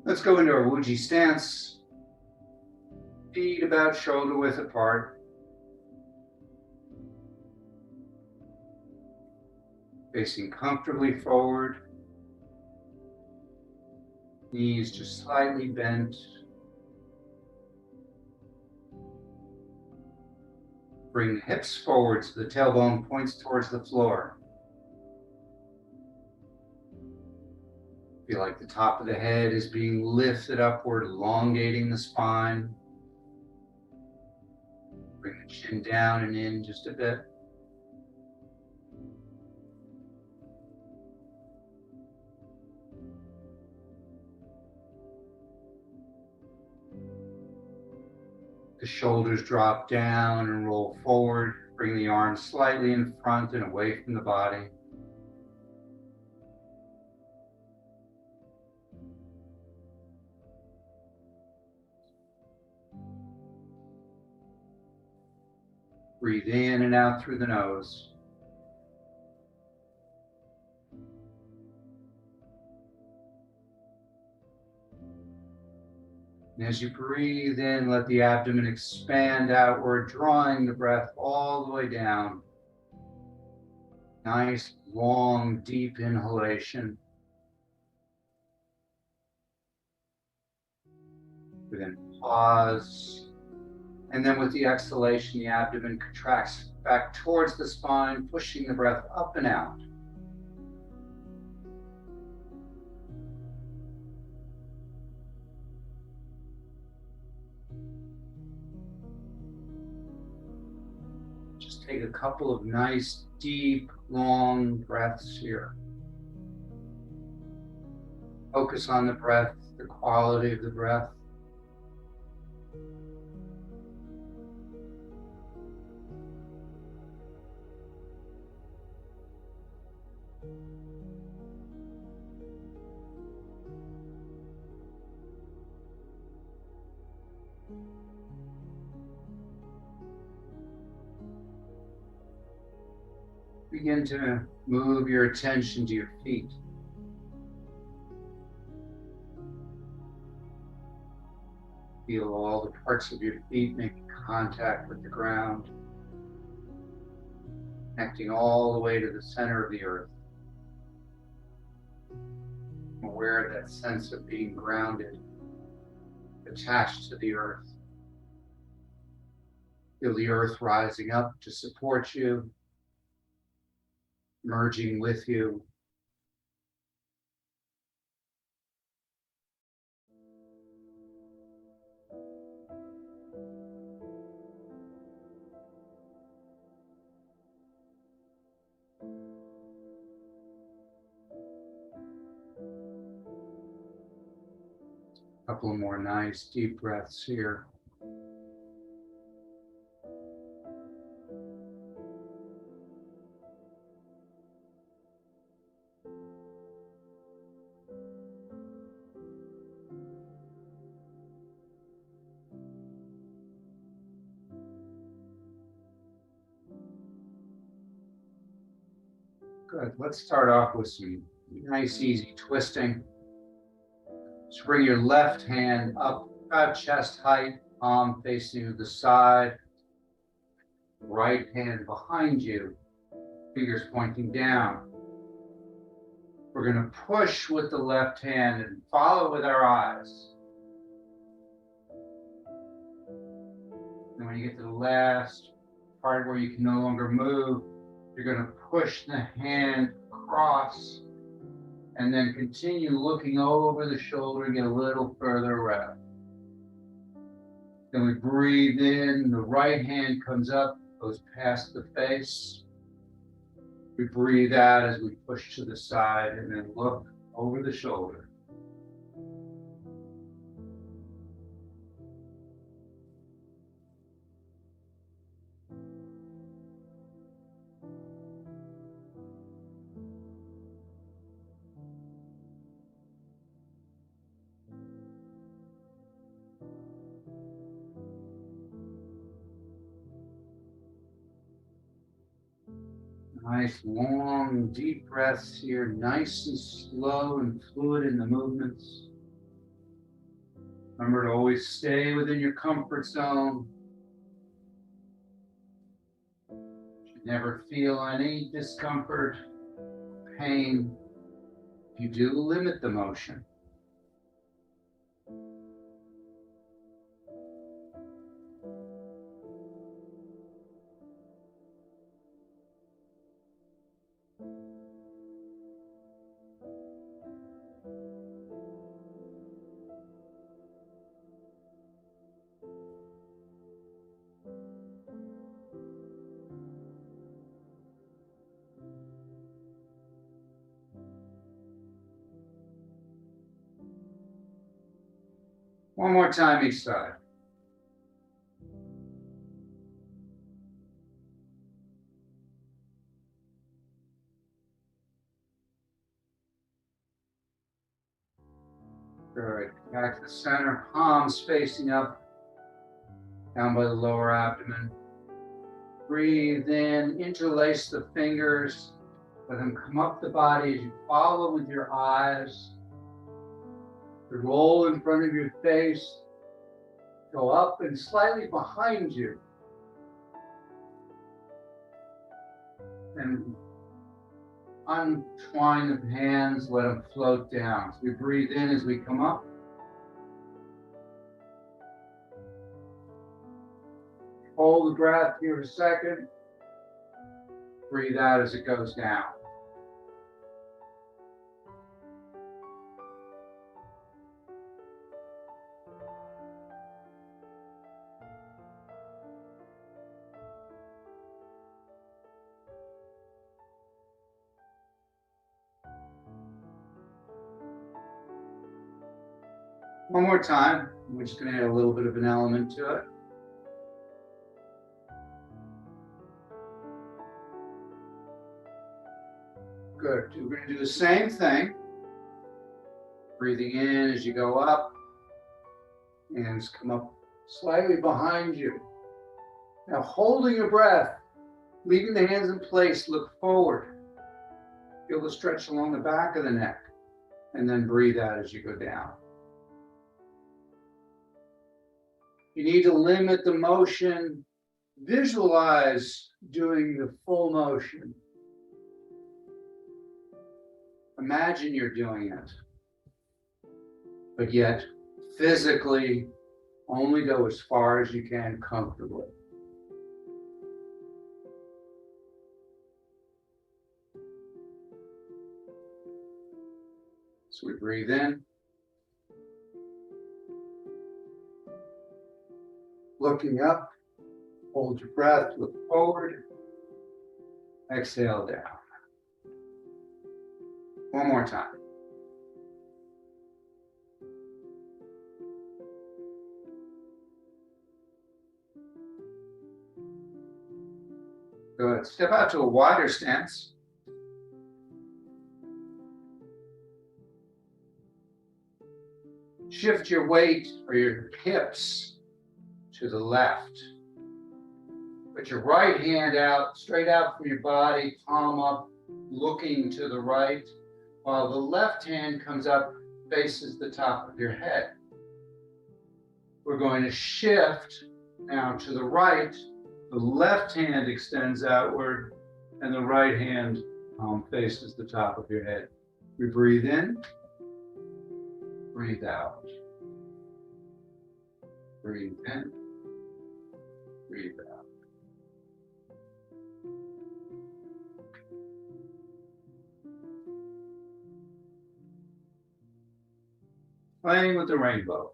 Let's go into our Wuji stance. Feet about shoulder width apart. Facing comfortably forward. Knees just slightly bent. Bring the hips forward so the tailbone points towards the floor. Feel like the top of the head is being lifted upward, elongating the spine. Bring the chin down and in just a bit. The shoulders drop down and roll forward. Bring the arms slightly in front and away from the body. Breathe in and out through the nose. And as you breathe in, let the abdomen expand outward, drawing the breath all the way down. Nice, long, deep inhalation. Then pause. And then with the exhalation, the abdomen contracts back towards the spine, pushing the breath up and out. Just take a couple of nice, deep, long breaths here. Focus on the breath, the quality of the breath. Begin to move your attention to your feet. Feel all the parts of your feet making contact with the ground, connecting all the way to the center of the earth. I'm aware of that sense of being grounded, attached to the earth. Feel the earth rising up to support you, merging with you. A couple more nice deep breaths here. Good. Let's start off with some nice, easy twisting. Just bring your left hand up about chest height, palm facing to the side. Right hand behind you, fingers pointing down. We're going to push with the left hand and follow with our eyes. And when you get to the last part where you can no longer move, you're going to push the hand across and then continue looking over the shoulder and get a little further around. Then we breathe in, the right hand comes up, goes past the face. We breathe out as we push to the side and then look over the shoulder. Nice, long, deep breaths here, nice and slow and fluid in the movements. Remember to always stay within your comfort zone. You should never feel any discomfort, pain. If you do, limit the motion. One more time each side. Good. Back to the center, palms facing up, down by the lower abdomen. Breathe in, interlace the fingers, let them come up the body as you follow with your eyes. Roll in front of your face, go up and slightly behind you. And untwine the hands, let them float down. So we breathe in as we come up. Hold the breath here a second. Breathe out as it goes down. One more time. We're just going to add a little bit of an element to it. Good. We're going to do the same thing. Breathing in as you go up. Hands come up slightly behind you. Now holding your breath, leaving the hands in place, look forward. Feel the stretch along the back of the neck. And then breathe out as you go down. You need to limit the motion. Visualize doing the full motion. Imagine you're doing it. But yet, physically, only go as far as you can comfortably. So we breathe in. Looking up, hold your breath, look forward, exhale down. One more time. Good. Step out to a wider stance. Shift your weight or your hips to the left. Put your right hand out, straight out from your body, palm up, looking to the right, while the left hand comes up, faces the top of your head. We're going to shift now to the right. The left hand extends outward, and the right hand faces the top of your head. We breathe in, breathe out. Breathe in, breathe out. Playing with the rainbow.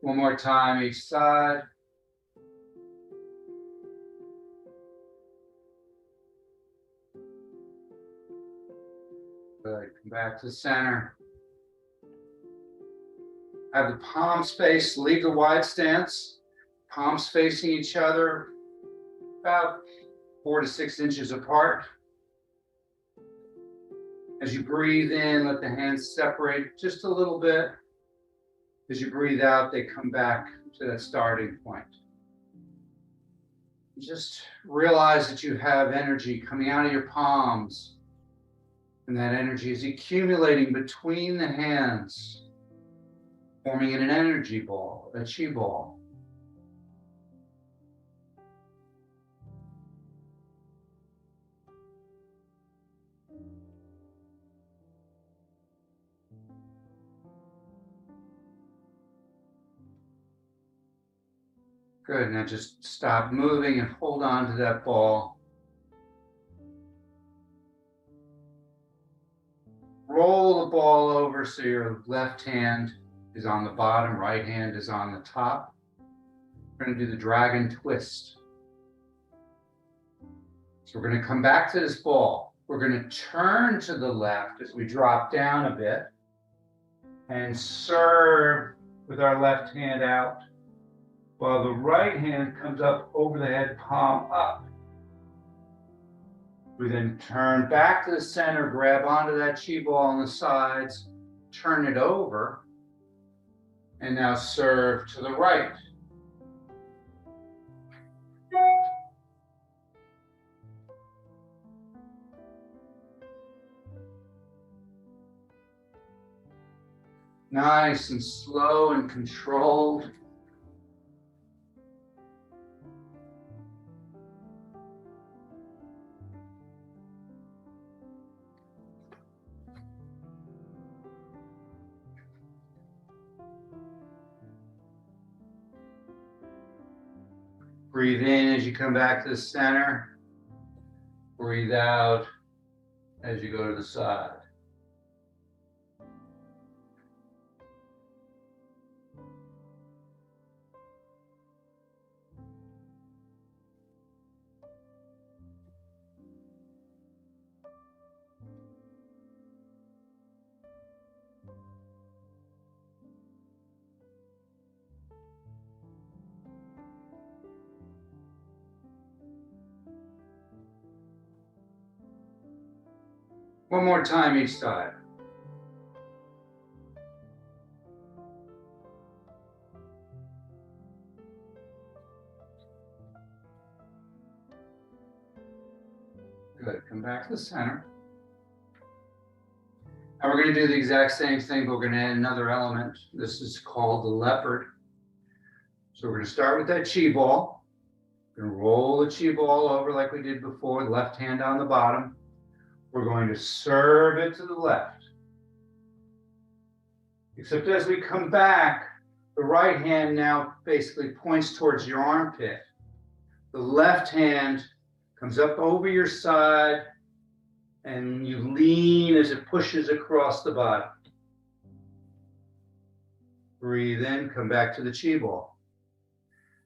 One more time each side. Good. Come back to center. Have the palms face, leave the wide stance. Palms facing each other, about 4 to 6 inches apart. As you breathe in, let the hands separate just a little bit. As you breathe out, they come back to that starting point. Just realize that you have energy coming out of your palms, and that energy is accumulating between the hands, forming an energy ball, a chi ball. Good, now just stop moving and hold on to that ball. Roll the ball over so your left hand is on the bottom, right hand is on the top. We're going to do the dragon twist. So we're going to come back to this ball. We're going to turn to the left as we drop down a bit and serve with our left hand out, while the right hand comes up over the head, palm up. We then turn back to the center, grab onto that chi ball on the sides, turn it over, and now serve to the right. Nice and slow and controlled. Breathe in as you come back to the center. Breathe out as you go to the side. One more time each side. Good, come back to the center. And we're going to do the exact same thing, but we're going to add another element. This is called the leopard. So we're going to start with that chi ball. We're going to roll the chi ball over like we did before, left hand on the bottom. We're going to serve it to the left. Except as we come back, the right hand now basically points towards your armpit. The left hand comes up over your side and you lean as it pushes across the body. Breathe in, come back to the chi ball.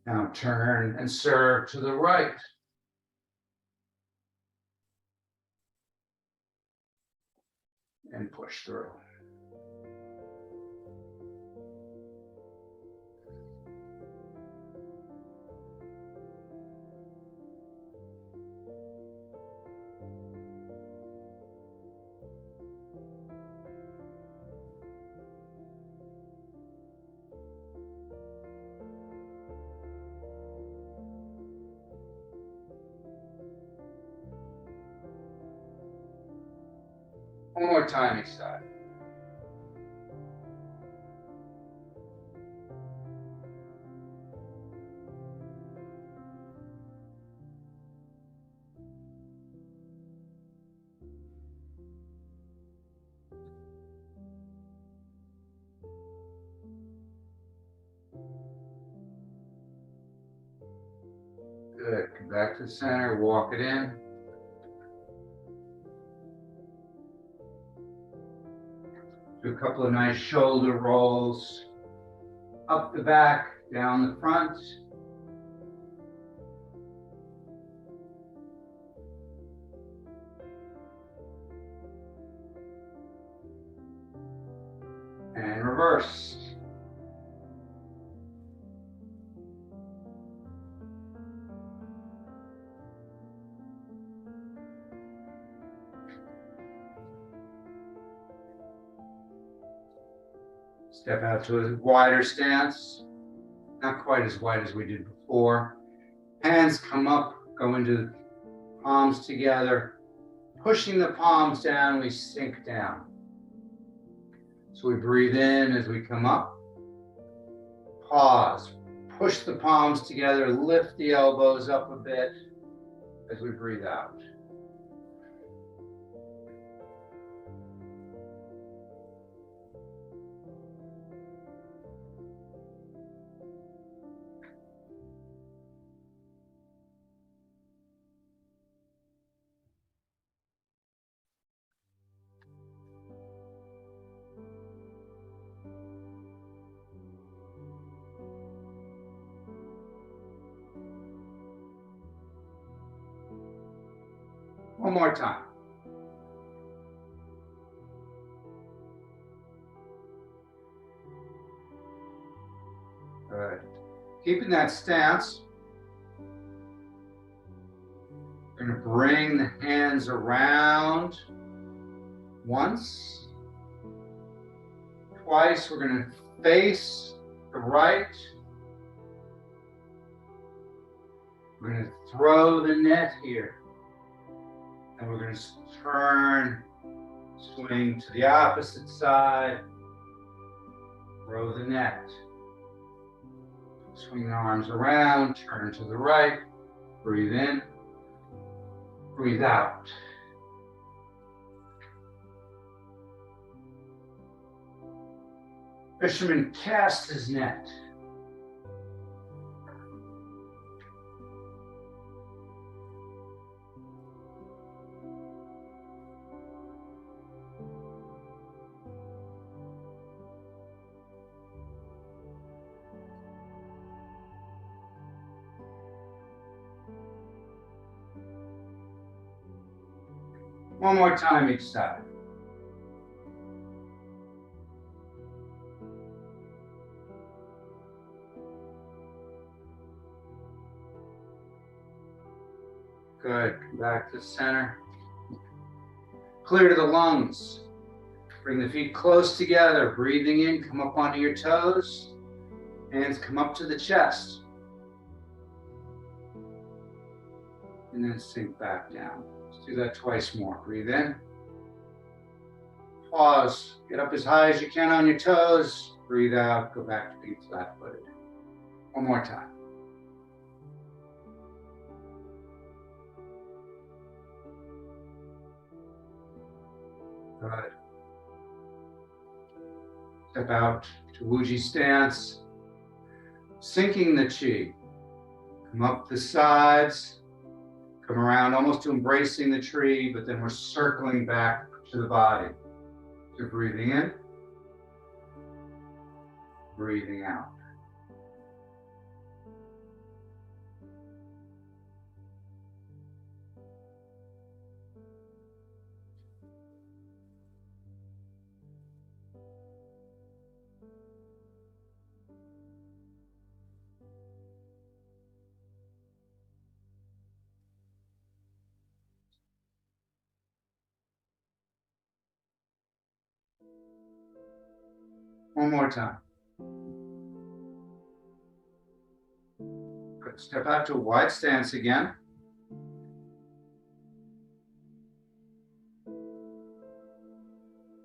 Now turn and serve to the right. And push through. One more time each side. Good, come back to the center, walk it in. Do a couple of nice shoulder rolls, up the back, down the front. And reverse. Step out to a wider stance. Not quite as wide as we did before. Hands come up, go into palms together. Pushing the palms down, we sink down. So we breathe in as we come up. Pause. Push the palms together, lift the elbows up a bit as we breathe out. One more time. Good. Keeping that stance, we're going to bring the hands around once, twice. We're going to face the right. We're going to throw the net here. And we're going to turn, swing to the opposite side, throw the net. Swing the arms around, turn to the right, breathe in, breathe out. Fisherman casts his net. One more time each side. Good. Come back to center. Clear to the lungs. Bring the feet close together. Breathing in, come up onto your toes. Hands come up to the chest. And then sink back down. Let's do that twice more. Breathe in. Pause. Get up as high as you can on your toes. Breathe out. Go back to being flat-footed. One more time. Good. Step out to Wuji stance. Sinking the chi. Come up the sides. Come around almost to embracing the tree, but then we're circling back to the body. So breathing in, breathing out. One more time. Good. Step out to a wide stance again.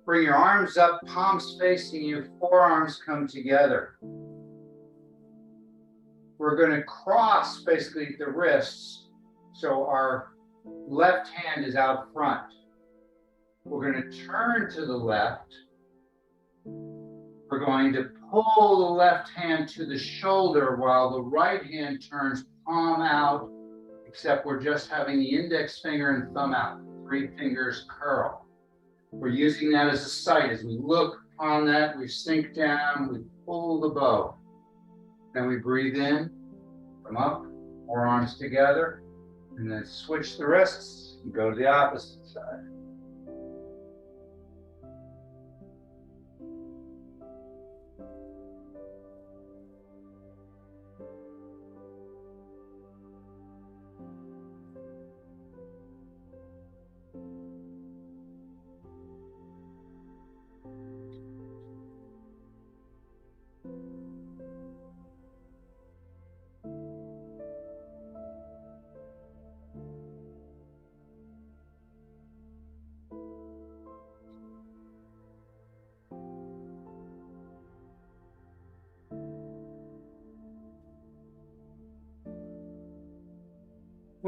Bring your arms up, palms facing you, forearms come together. We're going to cross basically the wrists, so our left hand is out front. We're going to turn to the left. We're going to pull the left hand to the shoulder while the right hand turns palm out, except we're just having the index finger and thumb out. 3 fingers curl. We're using that as a sight. As we look on that, we sink down, we pull the bow. Then we breathe in, come up, forearms together, and then switch the wrists and go to the opposite side.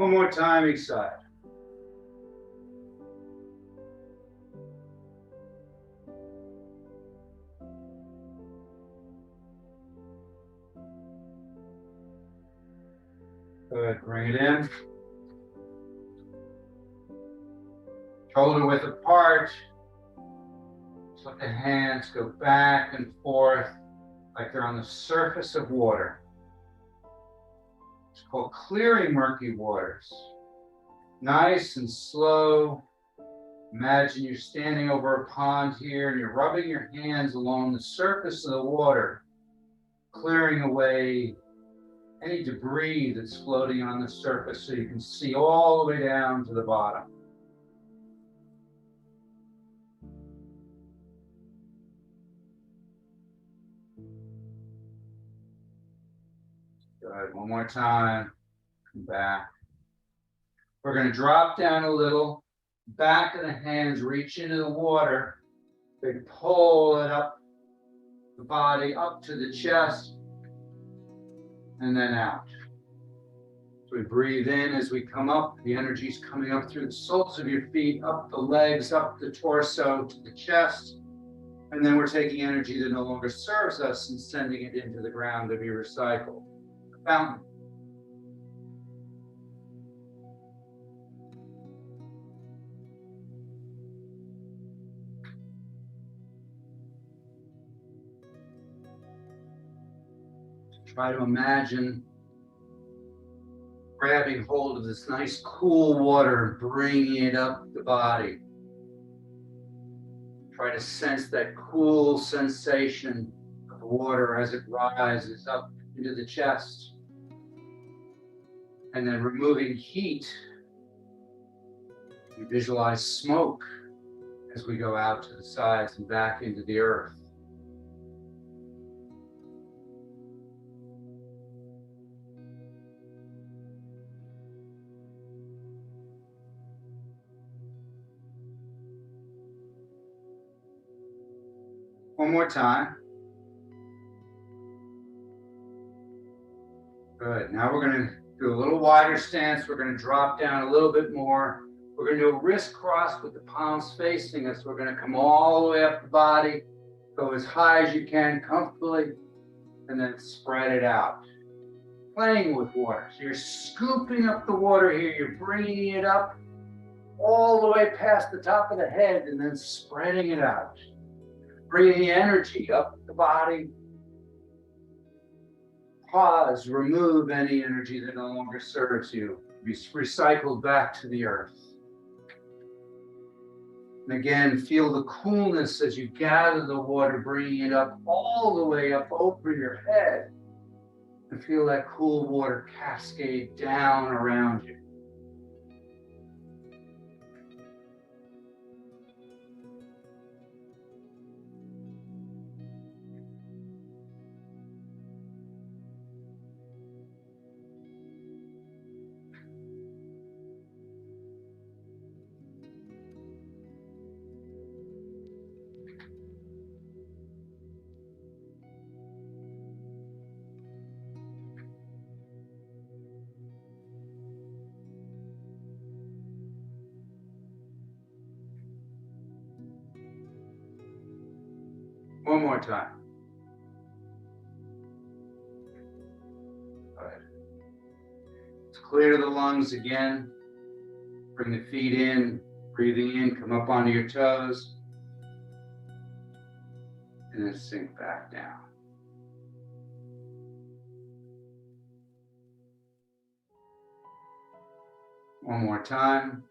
One more time each side. Good, bring it in. Shoulder width apart. Just let the hands go back and forth like they're on the surface of water. It's called clearing murky waters. Nice and slow. Imagine you're standing over a pond here and you're rubbing your hands along the surface of the water, clearing away any debris that's floating on the surface so you can see all the way down to the bottom. Good, one more time, come back. We're going to drop down a little, back of the hands reach into the water, big pull it up the body, up to the chest, and then out. So we breathe in as we come up, the energy's coming up through the soles of your feet, up the legs, up the torso, to the chest, and then we're taking energy that no longer serves us and sending it into the ground to be recycled. The fountain. Try to imagine grabbing hold of this nice cool water and bringing it up the body. Try to sense that cool sensation of the water as it rises up into the chest. And then removing heat, you visualize smoke as we go out to the sides and back into the earth. One more time. Good. Now we're going to do a little wider stance. We're going to drop down a little bit more. We're going to do a wrist cross with the palms facing us. We're going to come all the way up the body, go as high as you can comfortably, and then spread it out. Playing with water. So you're scooping up the water here. You're bringing it up all the way past the top of the head and then spreading it out. Bringing the energy up the body. Pause, remove any energy that no longer serves you. Be recycled back to the earth. And again, feel the coolness as you gather the water, bringing it up all the way up over your head. And feel that cool water cascade down around you. One more time. Good. Let's clear the lungs again. Bring the feet in, breathing in, come up onto your toes. And then sink back down. One more time.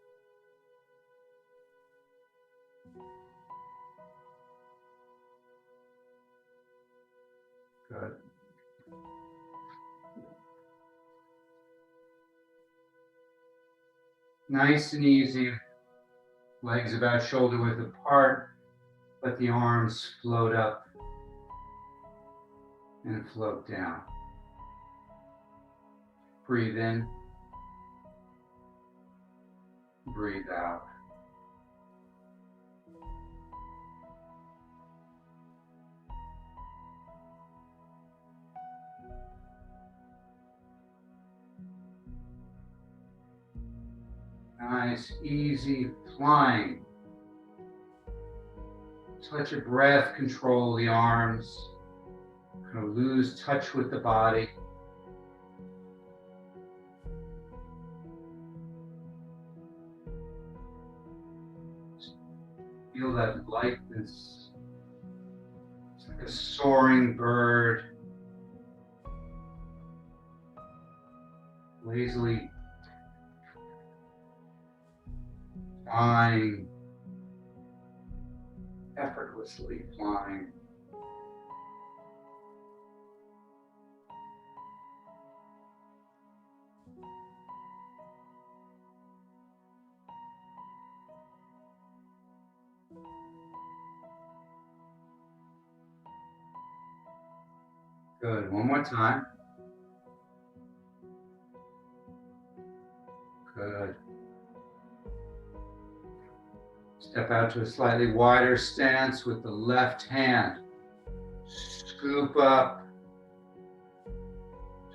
Good. Nice and easy. Legs about shoulder width apart. Let the arms float up and float down. Breathe in. Breathe out. Nice, easy flying. Just let your breath control the arms. Kind of lose touch with the body. Feel that lightness. It's like a soaring bird. Lazily flying. Effortlessly flying. Good. One more time. Good. Step out to a slightly wider stance with the left hand. Scoop up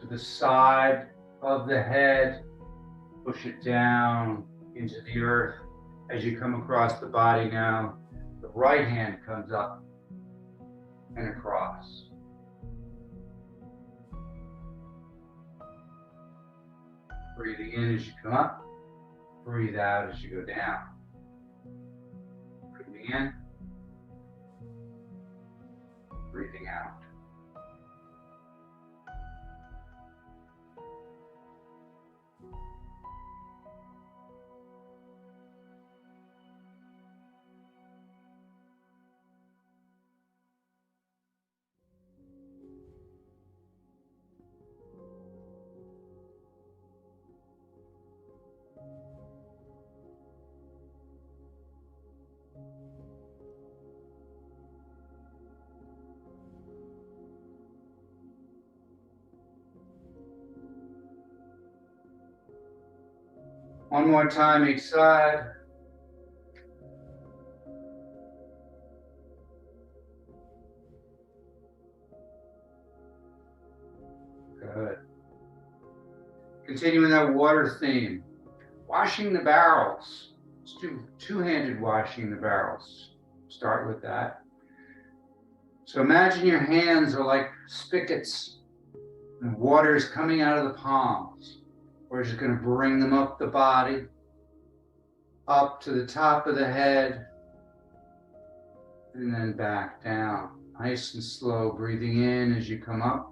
to the side of the head. Push it down into the earth. As you come across the body now, the right hand comes up and across. Breathing in as you come up. Breathe out as you go down. Breathing in. Breathing out. One more time each side. Good. Continuing that water theme. Washing the barrels. Let's do two-handed washing the barrels. Start with that. So imagine your hands are like spigots and water is coming out of the palms. We're just going to bring them up the body, up to the top of the head, and then back down. Nice and slow, breathing in as you come up.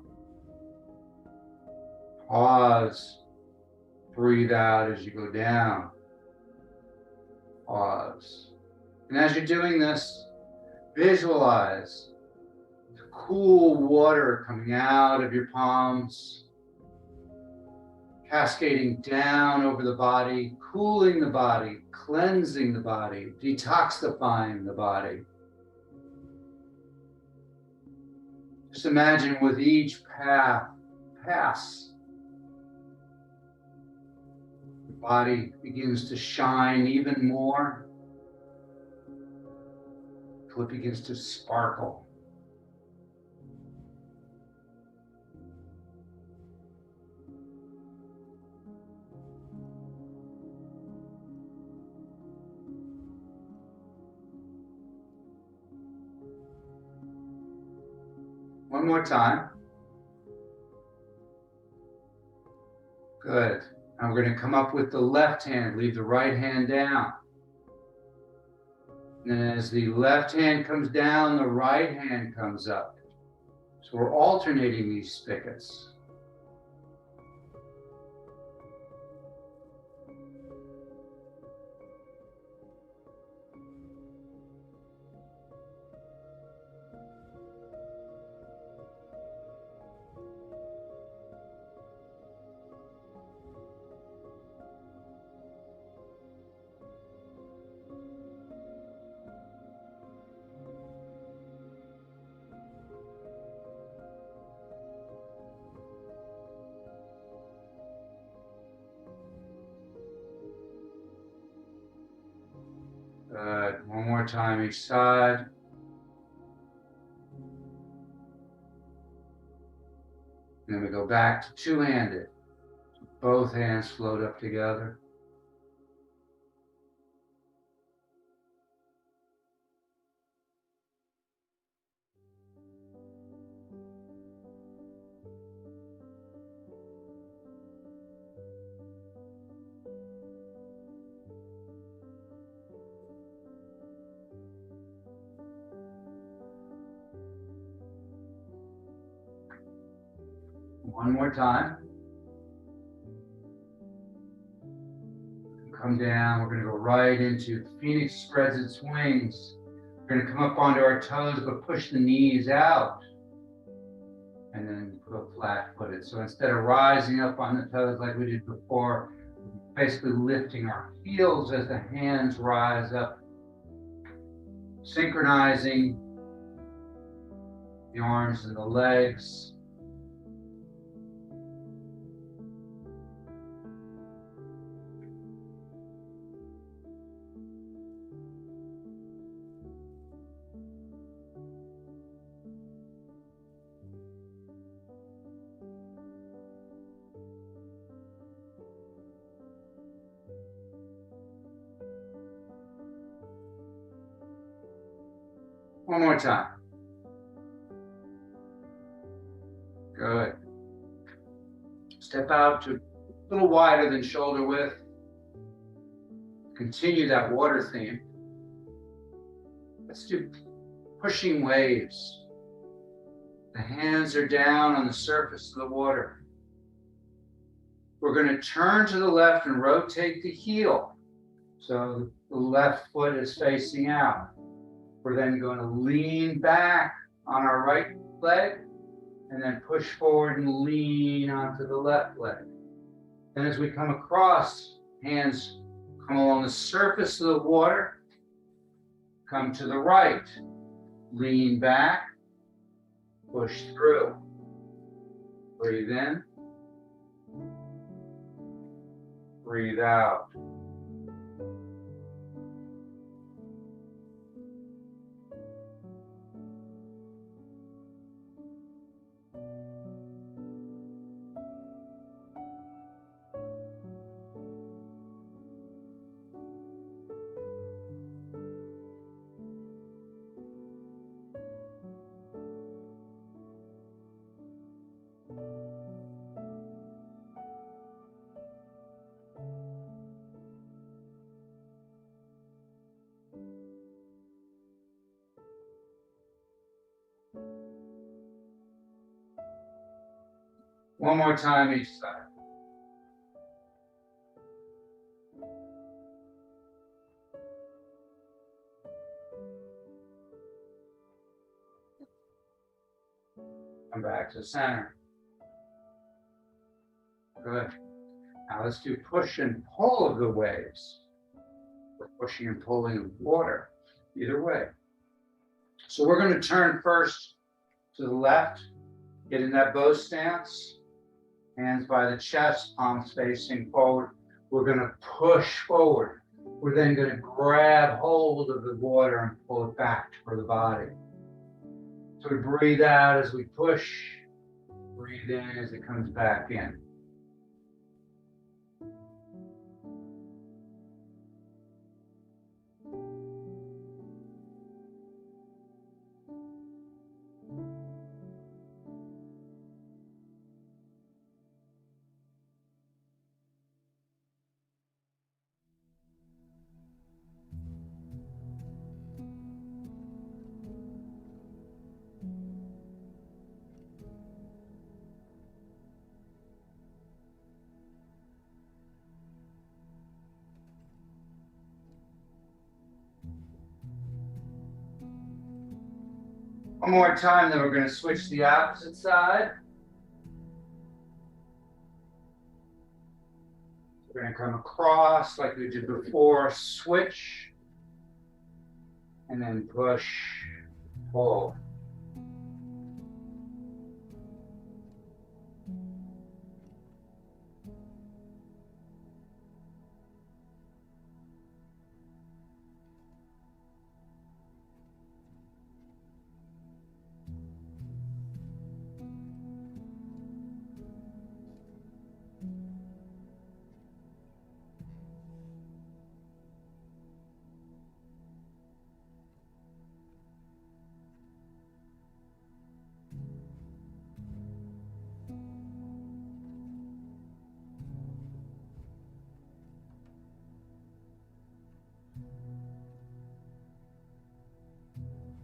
Pause. Breathe out as you go down. Pause. And as you're doing this, visualize the cool water coming out of your palms, cascading down over the body, cooling the body, cleansing the body, detoxifying the body. Just imagine with each pass, the body begins to shine even more until it begins to sparkle. One more time. Good. Now we're going to come up with the left hand, leave the right hand down. And then as the left hand comes down, the right hand comes up. So we're alternating these spigots. Good. One more time each side. And then we go back to two-handed. Both hands float up together. One more time. Come down. We're going to go right into Phoenix spreads its wings. We're going to come up onto our toes, but push the knees out. And then go flat-footed. So instead of rising up on the toes like we did before, basically lifting our heels as the hands rise up, synchronizing the arms and the legs. One more time. Good. Step out to a little wider than shoulder width. Continue that water theme. Let's do pushing waves. The hands are down on the surface of the water. We're going to turn to the left and rotate the heel. So the left foot is facing out. We're then going to lean back on our right leg and then push forward and lean onto the left leg. Then as we come across, hands come along the surface of the water, come to the right, lean back, push through. Breathe in, breathe out. One more time each side. Come back to center. Good. Now let's do push and pull of the waves. We're pushing and pulling of water, either way. So we're going to turn first to the left, get in that bow stance. Hands by the chest, palms facing forward. We're going to push forward. We're then going to grab hold of the water and pull it back for the body. So we breathe out as we push, breathe in as it comes back in. One more time, then we're going to switch to the opposite side. We're going to come across like we did before, switch, and then push, pull.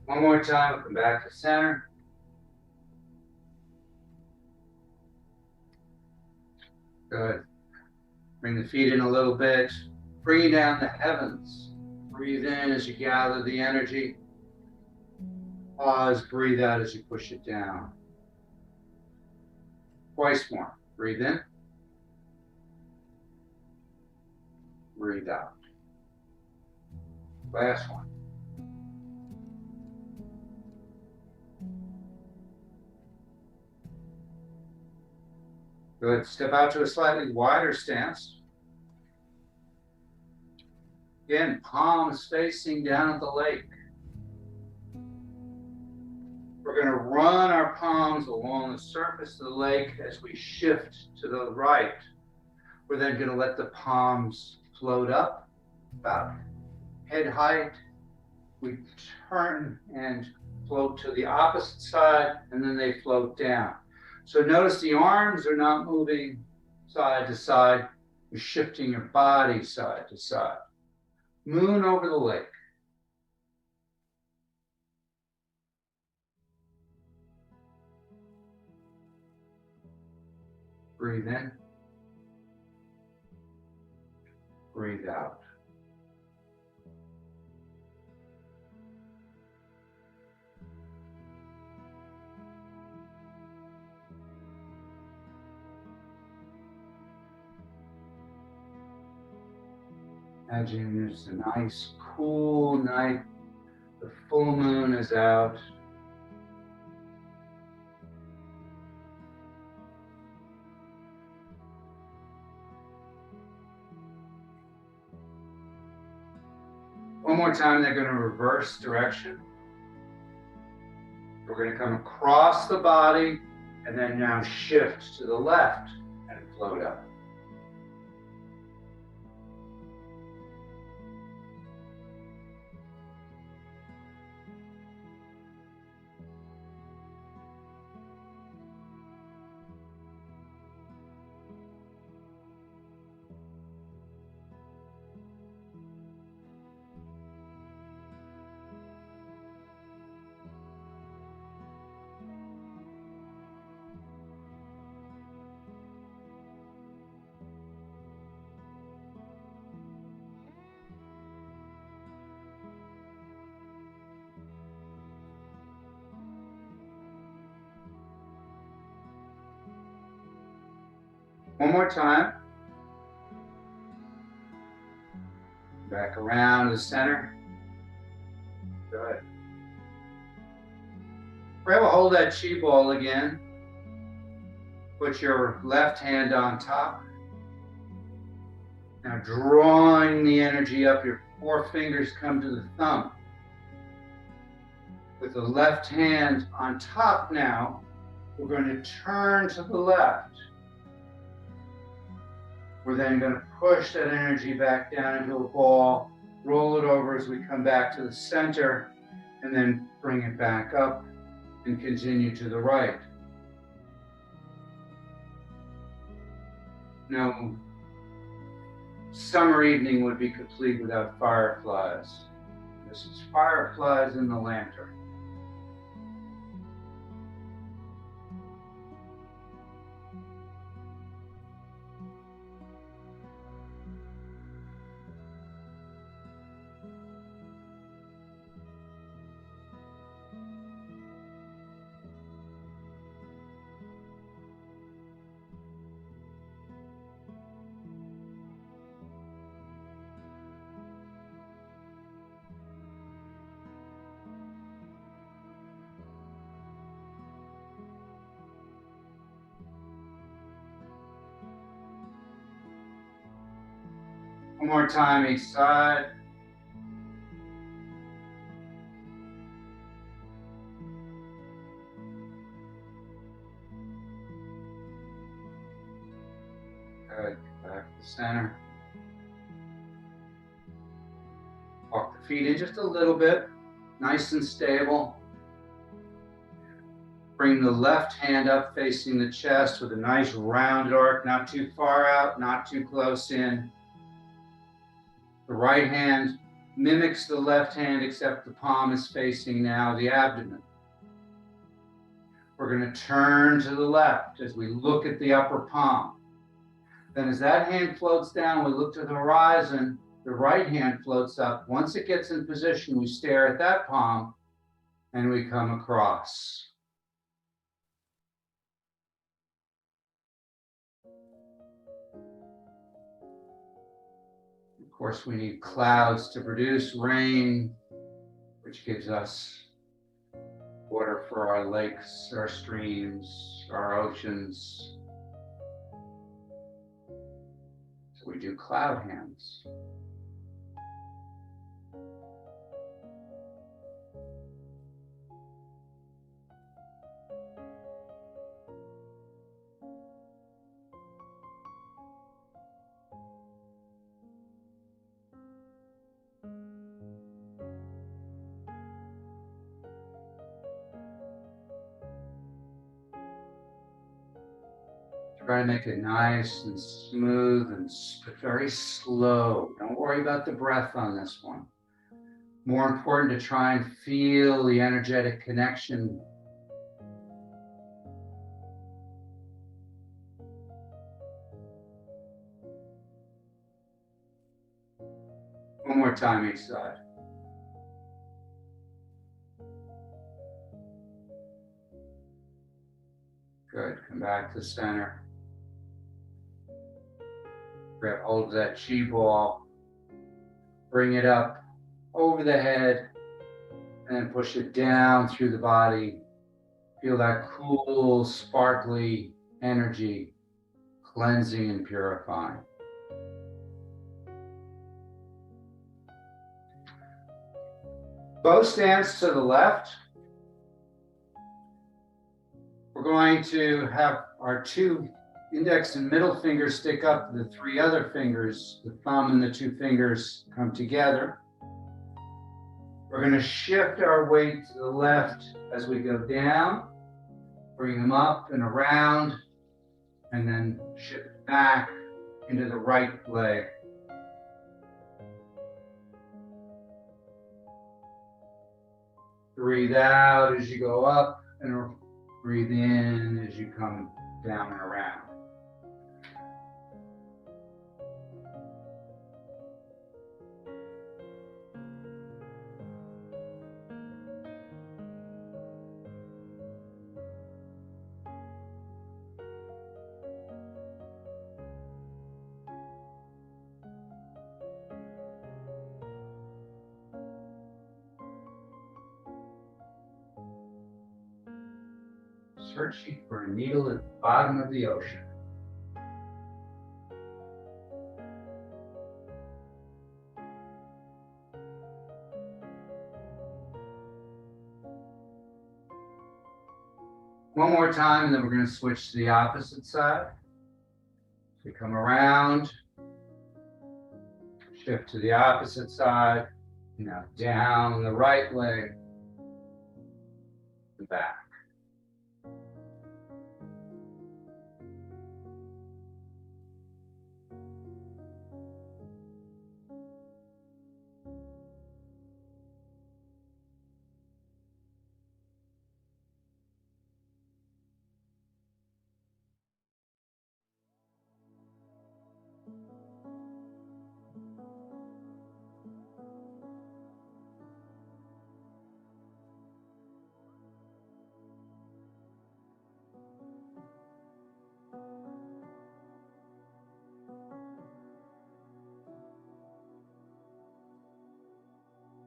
One more time, we'll come back to center. Good. Bring the feet in a little bit. Bring down the heavens. Breathe in as you gather the energy. Pause, breathe out as you push it down. Twice more. Breathe in. Breathe out. Last one. Good. Step out to a slightly wider stance. Again, palms facing down at the lake. We're going to run our palms along the surface of the lake as we shift to the right. We're then going to let the palms float up about head height. We turn and float to the opposite side, and then they float down. So notice the arms are not moving side to side. You're shifting your body side to side. Moon over the lake. Breathe in. Breathe out. Imagine it's a nice, cool night. The full moon is out. One more time, they're going to reverse direction. We're going to come across the body and then now shift to the left and float up. One more time. Back around to the center. Good. We're able to hold that chi ball again. Put your left hand on top. Now drawing the energy up, your four fingers come to the thumb. With the left hand on top now, we're going to turn to the left. We're then going to push that energy back down into a ball, roll it over as we come back to the center, and then bring it back up and continue to the right. No summer evening would be complete without fireflies. This is fireflies in the lantern. One more time each side. Good. Back to the center. Walk the feet in just a little bit, nice and stable. Bring the left hand up facing the chest with a nice rounded arc, not too far out, not too close in. The right hand mimics the left hand, except the palm is facing now the abdomen. We're going to turn to the left as we look at the upper palm. Then as that hand floats down, we look to the horizon, the right hand floats up. Once it gets in position, we stare at that palm and we come across. Of course, we need clouds to produce rain, which gives us water for our lakes, our streams, our oceans. So we do cloud hands. Try to make it nice and smooth and very slow. Don't worry about the breath on this one. More important to try and feel the energetic connection. One more time each side. Good. Come back to center. Grab hold of that chi ball. Bring it up over the head and then push it down through the body. Feel that cool, sparkly energy cleansing and purifying. Bow stance to the left. We're going to have our two index and middle fingers stick up, the three other fingers, the thumb and the two fingers come together. We're going to shift our weight to the left as we go down, bring them up and around, and then shift back into the right leg. Breathe out as you go up and breathe in as you come down and around. Searching for a needle at the bottom of the ocean. One more time, and then we're going to switch to the opposite side. So we come around, shift to the opposite side, now down the right leg, and back.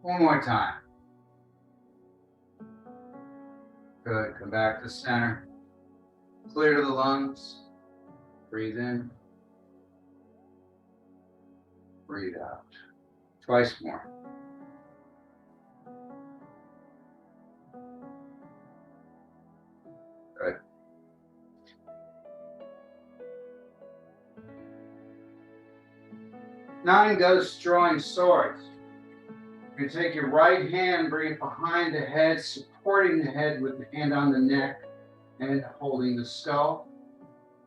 One more time. Good, come back to center. Clear to the lungs. Breathe in. Breathe out. Twice more. Good. Nine ghosts drawing swords. You take your right hand, bring it behind the head, supporting the head with the hand on the neck and holding the skull.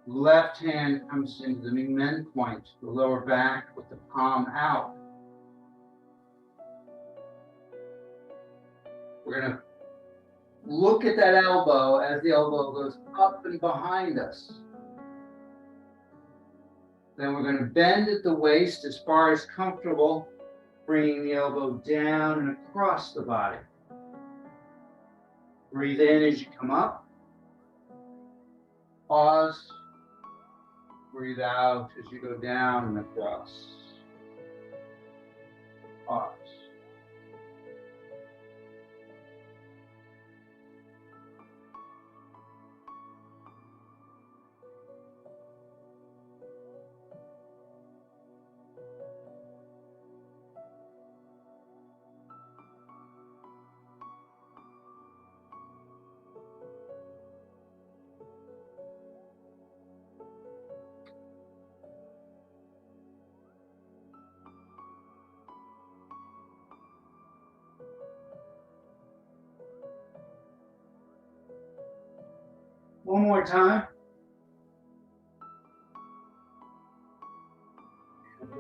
Left hand comes into the men point, the lower back with the palm out. We're going to look at that elbow as the elbow goes up and behind us. Then we're going to bend at the waist as far as comfortable, bringing the elbow down and across the body. Breathe in as you come up. Pause. Breathe out as you go down and across. Pause. One more time.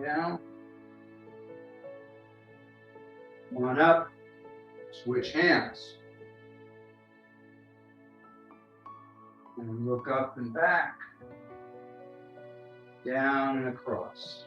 Down. One up. Switch hands. And look up and back. Down and across.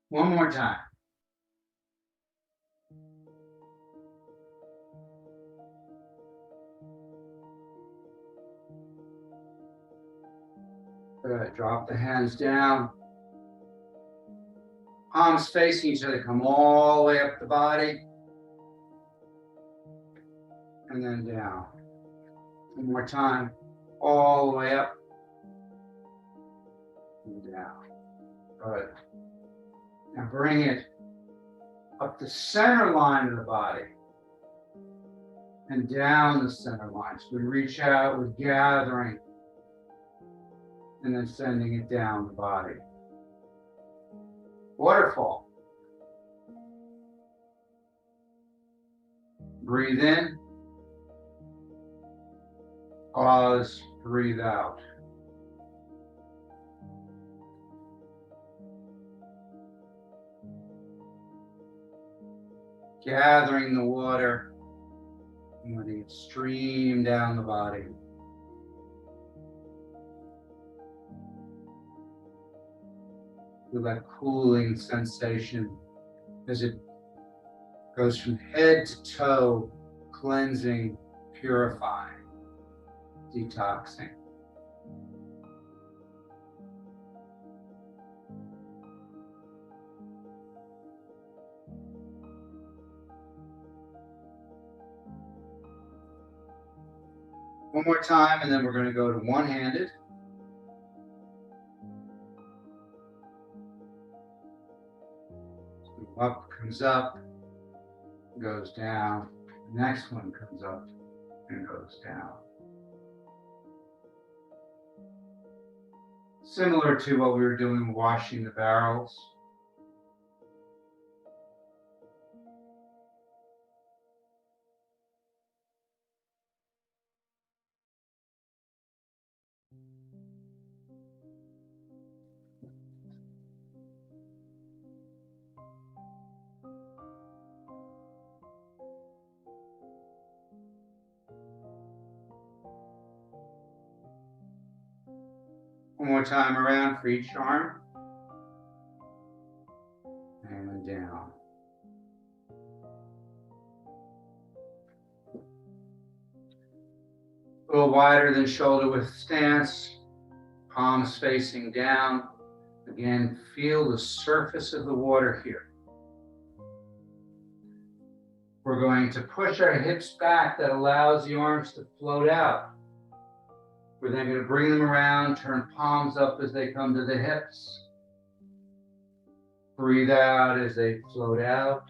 One more time. Good. Drop the hands down. Palms facing each other. Come all the way up the body. And then down. One more time. All the way up. And down. Good. Now bring it up the center line of the body and down the center line. So we reach out, we're gathering, and then sending it down the body. Waterfall. Breathe in. Pause, breathe out. Gathering the water and letting it stream down the body. Feel that cooling sensation as it goes from head to toe, cleansing, purifying, detoxing. One more time, and then we're going to go to one-handed. So up comes up, goes down. The next one comes up and goes down. Similar to what we were doing washing the barrels. One more time around for each arm. And down. A little wider than shoulder width stance. Palms facing down. Again, feel the surface of the water here. We're going to push our hips back. That allows the arms to float out. We're then going to bring them around, turn palms up as they come to the hips. Breathe out as they float out.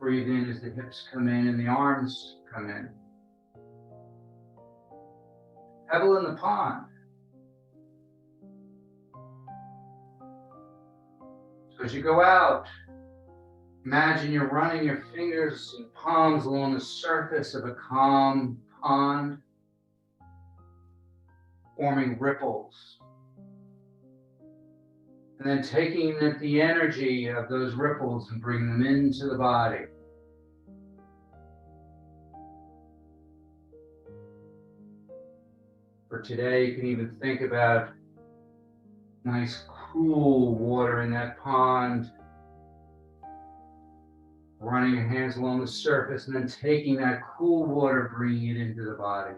Breathe in as the hips come in and the arms come in. Pebble in the pond. So as you go out, imagine you're running your fingers and palms along the surface of a calm pond, forming ripples. And then taking the energy of those ripples and bringing them into the body. For today, you can even think about nice cool water in that pond, running your hands along the surface and then taking that cool water, bringing it into the body.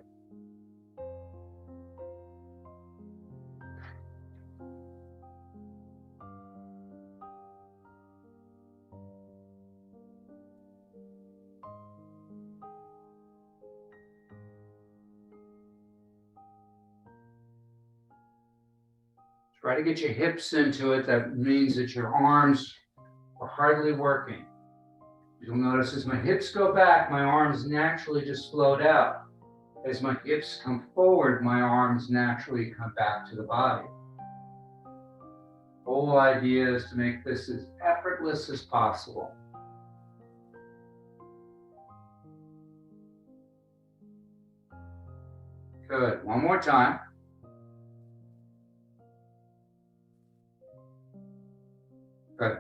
Try to get your hips into it. That means that your arms are hardly working. You'll notice as my hips go back, my arms naturally just float out. As my hips come forward, my arms naturally come back to the body. The whole idea is to make this as effortless as possible. Good. One more time. Good.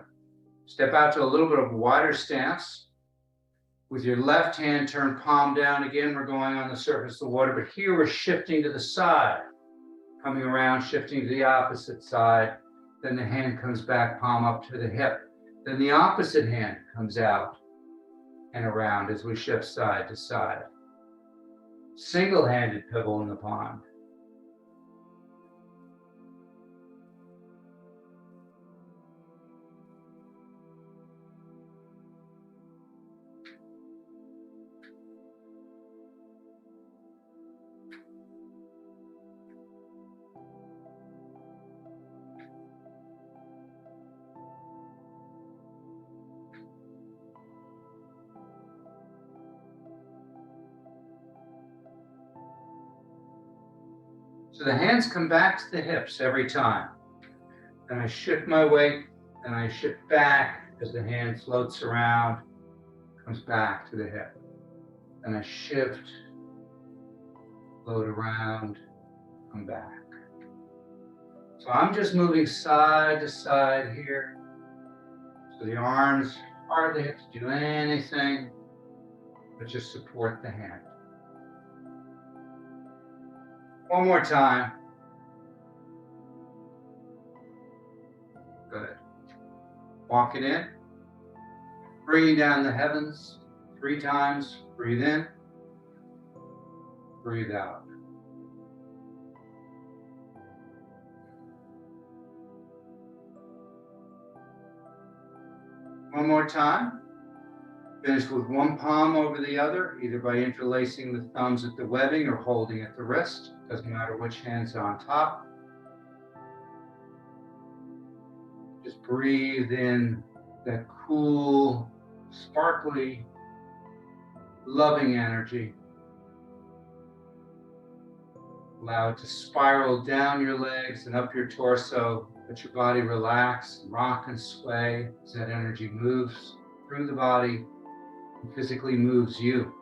Step out to a little bit of wider stance. With your left hand, turn palm down. Again, we're going on the surface of the water, but here we're shifting to the side. Coming around, shifting to the opposite side. Then the hand comes back, palm up to the hip. Then the opposite hand comes out and around as we shift side to side. Single-handed pebble in the pond. So the hands come back to the hips every time. Then I shift my weight, and I shift back as the hand floats around, comes back to the hip. Then I shift, float around, come back. So I'm just moving side to side here. So the arms hardly have to do anything, but just support the hand. One more time. Good. Walk it in. Bringing down the heavens 3 times. Breathe in. Breathe out. One more time. Finish with one palm over the other, either by interlacing the thumbs at the webbing or holding at the wrist. Doesn't matter which hand's on top. Just breathe in that cool, sparkly, loving energy. Allow it to spiral down your legs and up your torso. Let your body relax, and rock and sway as that energy moves through the body and physically moves you.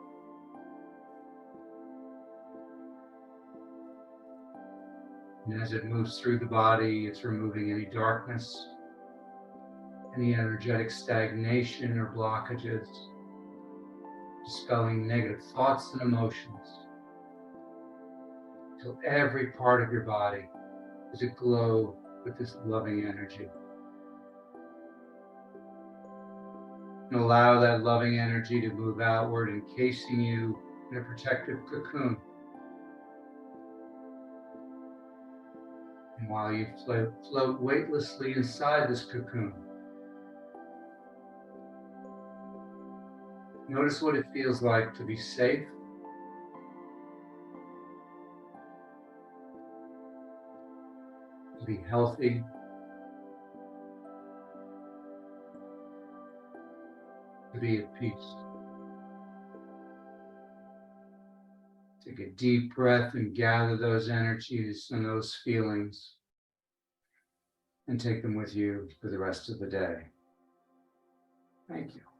And as it moves through the body, it's removing any darkness, any energetic stagnation or blockages, dispelling negative thoughts and emotions, until every part of your body is aglow with this loving energy. And allow that loving energy to move outward, encasing you in a protective cocoon. And while you float weightlessly inside this cocoon, notice what it feels like to be safe, to be healthy, to be at peace. Take a deep breath and gather those energies and those feelings and take them with you for the rest of the day. Thank you.